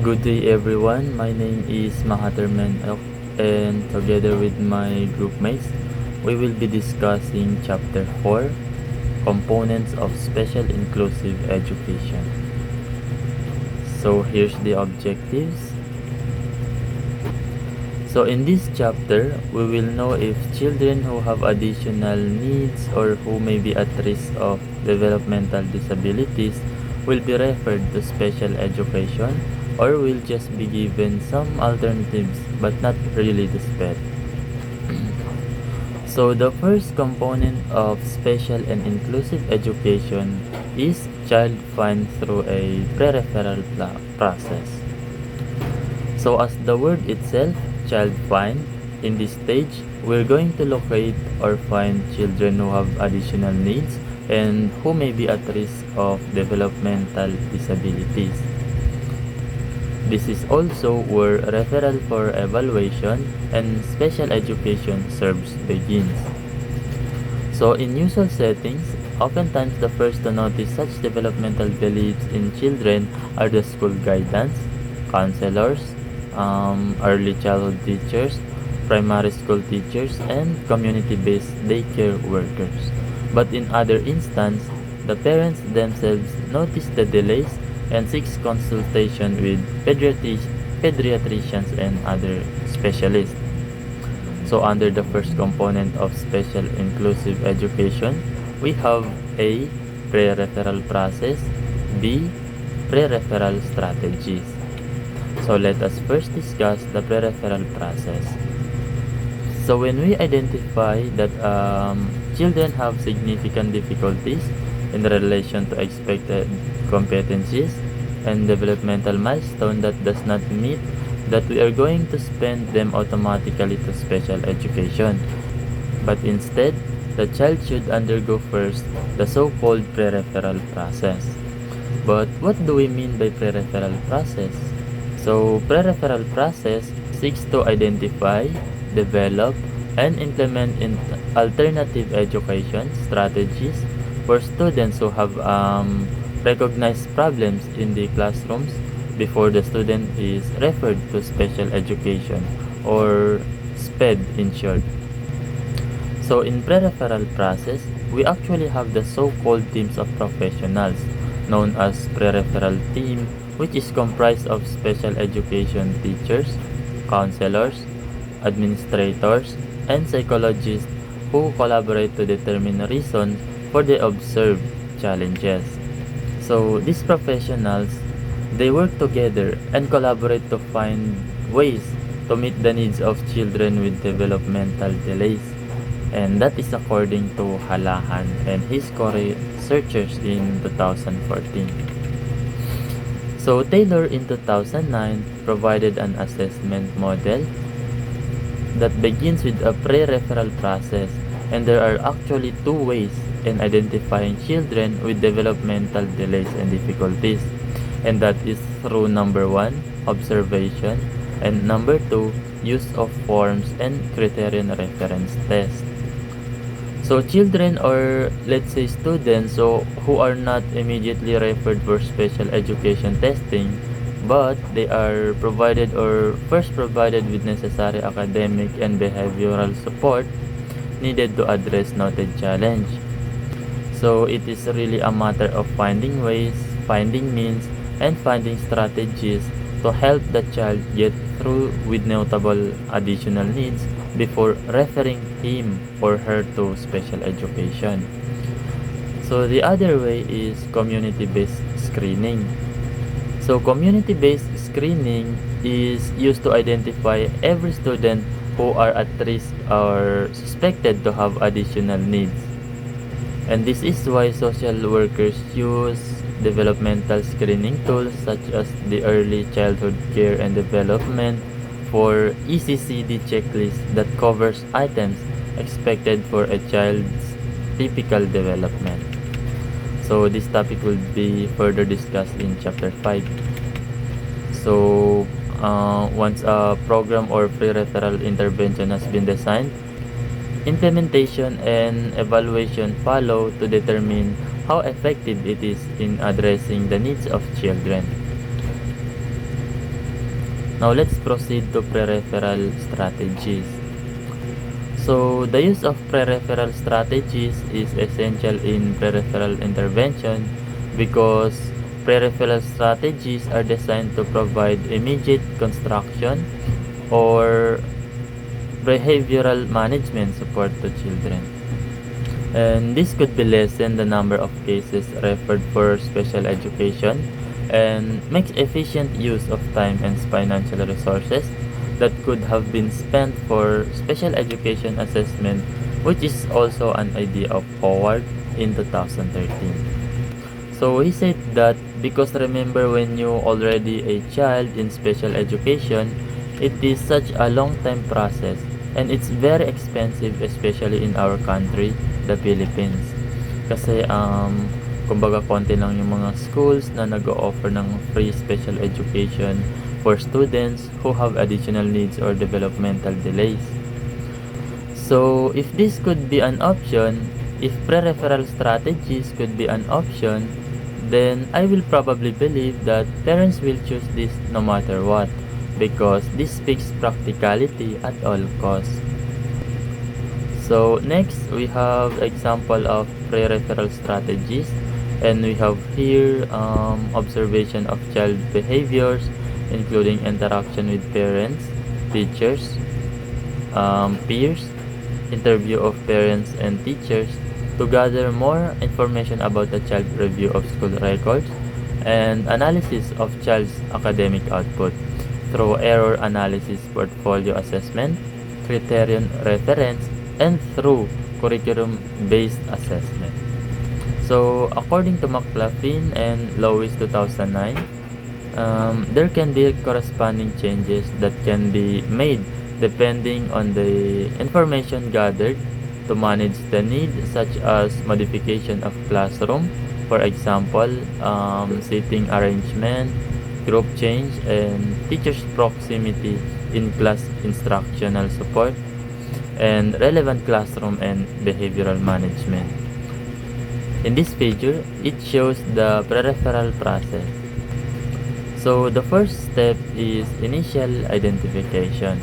Good day everyone, my name is Mahathirman and together with my group mates, we will be discussing Chapter 4, Components of Special Inclusive Education. So here's the objectives. So in this chapter, we will know if children who have additional needs or who may be at risk of developmental disabilities will be referred to special education or will just be given some alternatives but not really the SPED. So the first component of special and inclusive education is child find through a pre-referral process. So as the word itself, child find, in this stage, we're going to locate or find children who have additional needs and who may be at risk of developmental disabilities. This is also where referral for evaluation and special education service begins. So in usual settings, oftentimes the first to notice such developmental delays in children are the school guidance, counselors, early childhood teachers, primary school teachers, and community-based daycare workers. But in other instances, the parents themselves notice the delays and seeks consultation with pediatricians and other specialists. So under the first component of special inclusive education, we have A. Pre-referral process, B. Pre-referral strategies. So let us first discuss the pre-referral process. So when we identify that children have significant difficulties in relation to expected competencies and developmental milestone that does not meet, that we are going to send them automatically to special education. But instead, the child should undergo first the so-called pre-referral process. But what do we mean by pre-referral process? So, pre-referral process seeks to identify, develop, and implement alternative education strategies for students who have recognized problems in the classrooms before the student is referred to special education or SPED in short. So in pre-referral process, we actually have the so-called teams of professionals known as pre-referral team, which is comprised of special education teachers, counselors, administrators, and psychologists who collaborate to determine reasons for the observed challenges. So these professionals, they work together and collaborate to find ways to meet the needs of children with developmental delays. And that is according to Halahan and his co-researchers in 2014. So Taylor in 2009 provided an assessment model that begins with a pre-referral process, and there are actually two ways in identifying children with developmental delays and difficulties, and that is through number 1, observation, and number 2, use of forms and criterion reference test. So children, or let's say students, who are not immediately referred for special education testing, but they are provided or first provided with necessary academic and behavioral support needed to address noted challenge. So it is really a matter of finding ways, finding means, and finding strategies to help the child get through with notable additional needs before referring him or her to special education. So the other way is community-based screening. So community-based screening is used to identify every student who are at risk or suspected to have additional needs. And this is why social workers use developmental screening tools such as the Early Childhood Care and Development for ECCD checklist that covers items expected for a child's typical development. So this topic will be further discussed in chapter 5. So once a program or pre-referral intervention has been designed, implementation and evaluation follow to determine how effective it is in addressing the needs of children. Now let's proceed to pre-referral strategies. So the use of pre-referral strategies is essential in pre-referral intervention because pre-referral strategies are designed to provide immediate construction or behavioral management support to children. And this could be lessen the number of cases referred for special education and makes efficient use of time and financial resources that could have been spent for special education assessment, which is also an idea of Howard in 2013. So he said that because remember when you already a child in special education, it is such a long time process and it's very expensive, especially in our country, the Philippines. Kasi kumbaga konti lang yung mga schools na nag-o-offer ng free special education for students who have additional needs or developmental delays. So if this could be an option, if pre-referral strategies could be an option, then I will probably believe that parents will choose this no matter what, because this speaks practicality at all costs. So next, we have example of pre-referral strategies, and we have here observation of child behaviors, including interaction with parents, teachers, peers, interview of parents and teachers to gather more information about the child, review of school records, and analysis of child's academic output through error analysis, portfolio assessment, criterion reference, and through curriculum-based assessment. So according to McLaughlin and Lewis 2009, there can be corresponding changes that can be made depending on the information gathered to manage the need, such as modification of classroom, for example, seating arrangement, group change, and teachers' proximity in class instructional support, and relevant classroom and behavioral management. In this figure, it shows the pre-referral process. So the first step is initial identification.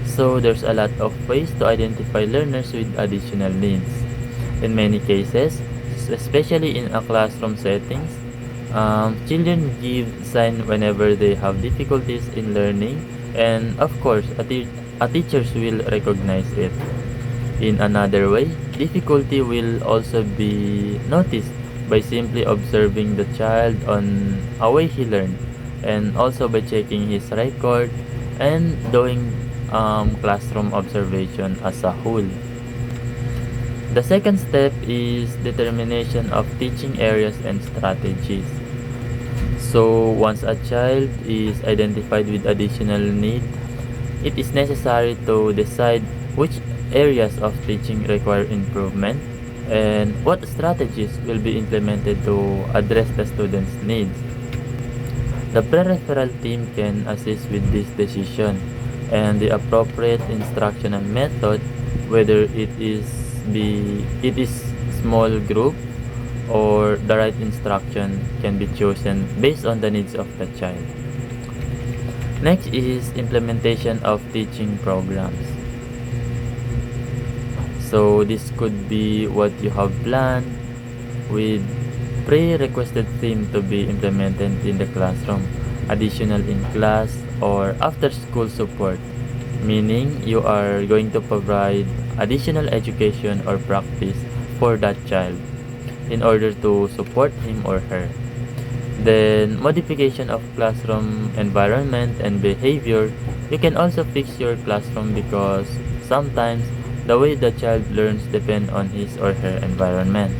So there's a lot of ways to identify learners with additional needs. In many cases, especially in a classroom settings, children give sign whenever they have difficulties in learning, and of course, teachers will recognize it. In another way, difficulty will also be noticed by simply observing the child on a way he learned, and also by checking his record and doing classroom observation as a whole. The second step is determination of teaching areas and strategies. So once a child is identified with additional need, it is necessary to decide which areas of teaching require improvement and what strategies will be implemented to address the student's needs. The pre-referral team can assist with this decision, and the appropriate instructional method, whether it is small group or the right instruction, can be chosen based on the needs of the child. Next is implementation of teaching programs. So this could be what you have planned with pre-requested theme to be implemented in the classroom, additional in class, or after school support, meaning you are going to provide additional education or practice for that child in order to support him or her. Then modification of classroom environment and behavior. You can also fix your classroom because sometimes the way the child learns depend on his or her environment.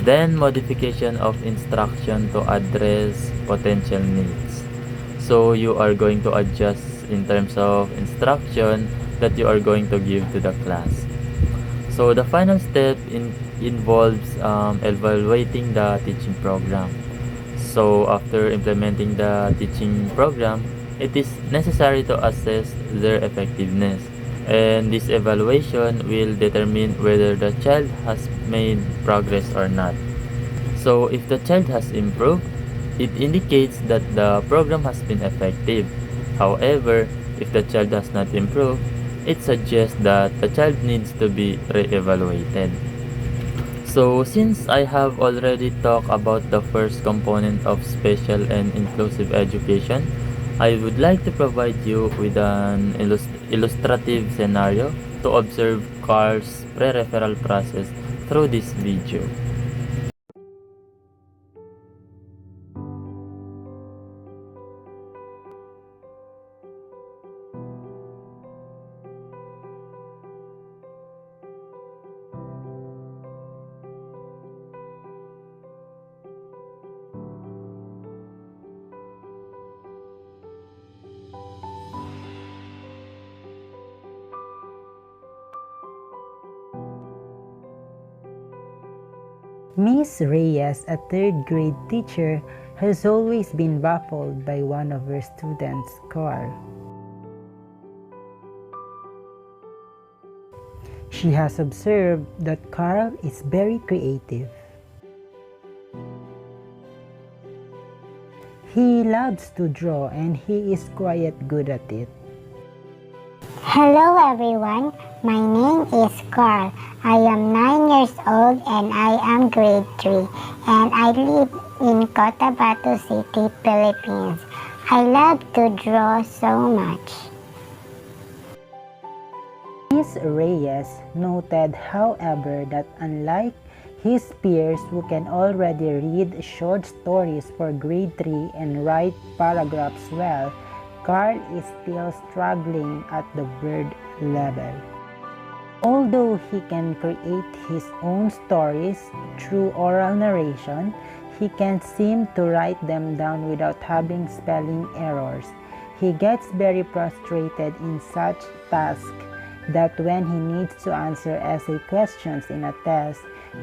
Then modification of instruction to address potential needs. So you are going to adjust in terms of instruction that you are going to give to the class. So the final step involves evaluating the teaching program. So after implementing the teaching program, it is necessary to assess their effectiveness, and this evaluation will determine whether the child has made progress or not. So if the child has improved, It indicates that the program has been effective. However, if the child has not improved, it suggests that the child needs to be re-evaluated. So since I have already talked about the first component of special and inclusive education, I would like to provide you with an illustrative scenario to observe Carl's pre-referral process through this video. Miss Reyes, a third grade teacher, has always been baffled by one of her students, Carl. She has observed that Carl is very creative. He loves to draw and he is quite good at it. Hello everyone, my name is Carl. I am 9 years old and I am grade 3 and I live in Cotabato City, Philippines. I love to draw so much. Miss Reyes noted, however, that unlike his peers who can already read short stories for grade 3 and write paragraphs well, Carl is still struggling at the word level. Although he can create his own stories through oral narration, he can't seem to write them down without having spelling errors. He gets very frustrated in such tasks that when he needs to answer essay questions in a test,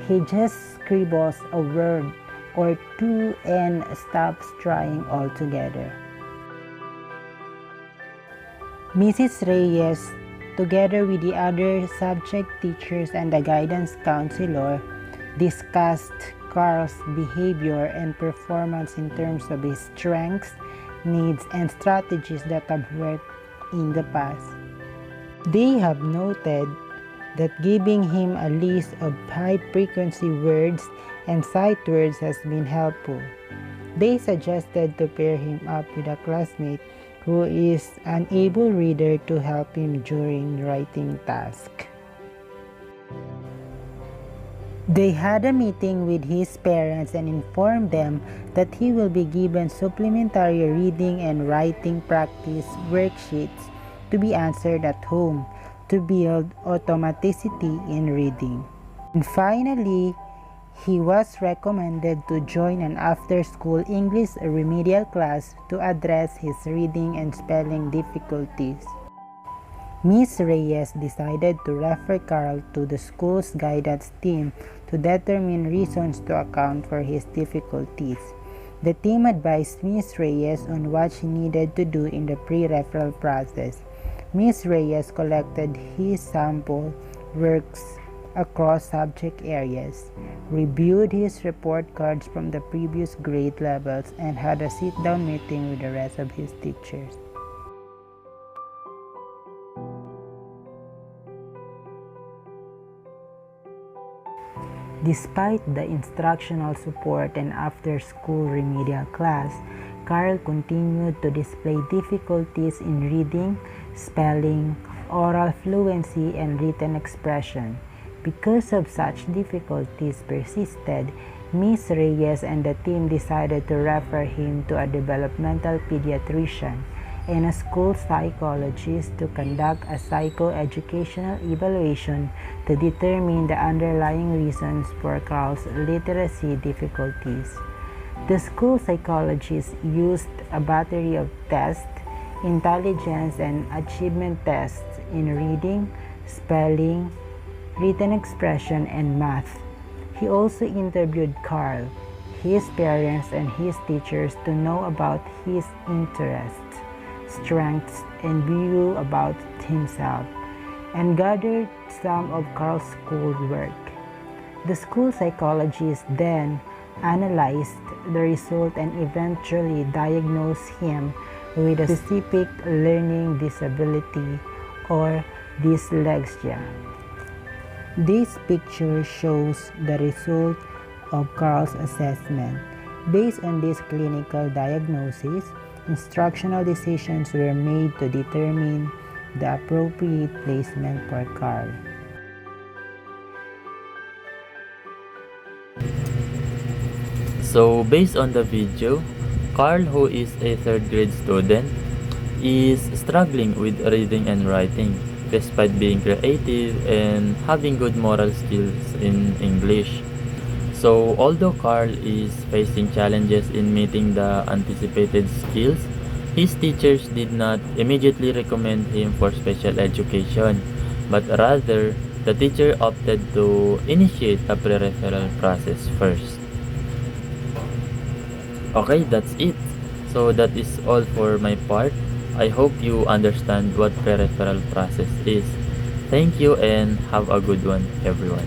he just scribbles a word or two and stops trying altogether. Mrs. Reyes, together with the other subject teachers and the guidance counselor, discussed Carl's behavior and performance in terms of his strengths, needs, and strategies that have worked in the past. They have noted that giving him a list of high-frequency words and sight words has been helpful. They suggested to pair him up with a classmate who is an able reader to help him during writing tasks. They had a meeting with his parents and informed them that he will be given supplementary reading and writing practice worksheets to be answered at home to build automaticity in reading. And finally, he was recommended to join an after-school English remedial class to address his reading and spelling difficulties. Ms. Reyes decided to refer Carl to the school's guidance team to determine reasons to account for his difficulties. The team advised Ms. Reyes on what she needed to do in the pre-referral process. Ms. Reyes collected his sample works across subject areas, reviewed his report cards from the previous grade levels, and had a sit-down meeting with the rest of his teachers. Despite the instructional support and after-school remedial class, Carl continued to display difficulties in reading, spelling, oral fluency, and written expression. Because of such difficulties persisted, Ms. Reyes and the team decided to refer him to a developmental pediatrician and a school psychologist to conduct a psychoeducational evaluation to determine the underlying reasons for Carl's literacy difficulties. The school psychologist used a battery of tests, intelligence and achievement tests in reading, spelling, written expression, and math. He also interviewed Carl, his parents, and his teachers to know about his interests, strengths, and view about himself, and gathered some of Carl's schoolwork. The school psychologist then analyzed the result and eventually diagnosed him with a specific learning disability or dyslexia. This picture shows the result of Carl's assessment. Based on this clinical diagnosis, instructional decisions were made to determine the appropriate placement for Carl. So based on the video, Carl, who is a third grade student, is struggling with reading and writing despite being creative and having good moral skills in English. So although Carl is facing challenges in meeting the anticipated skills, his teachers did not immediately recommend him for special education, but rather the teacher opted to initiate a pre-referral process first. Okay, that's it. So that is all for my part. I hope you understand what pre-referral process is. Thank you and have a good one, everyone.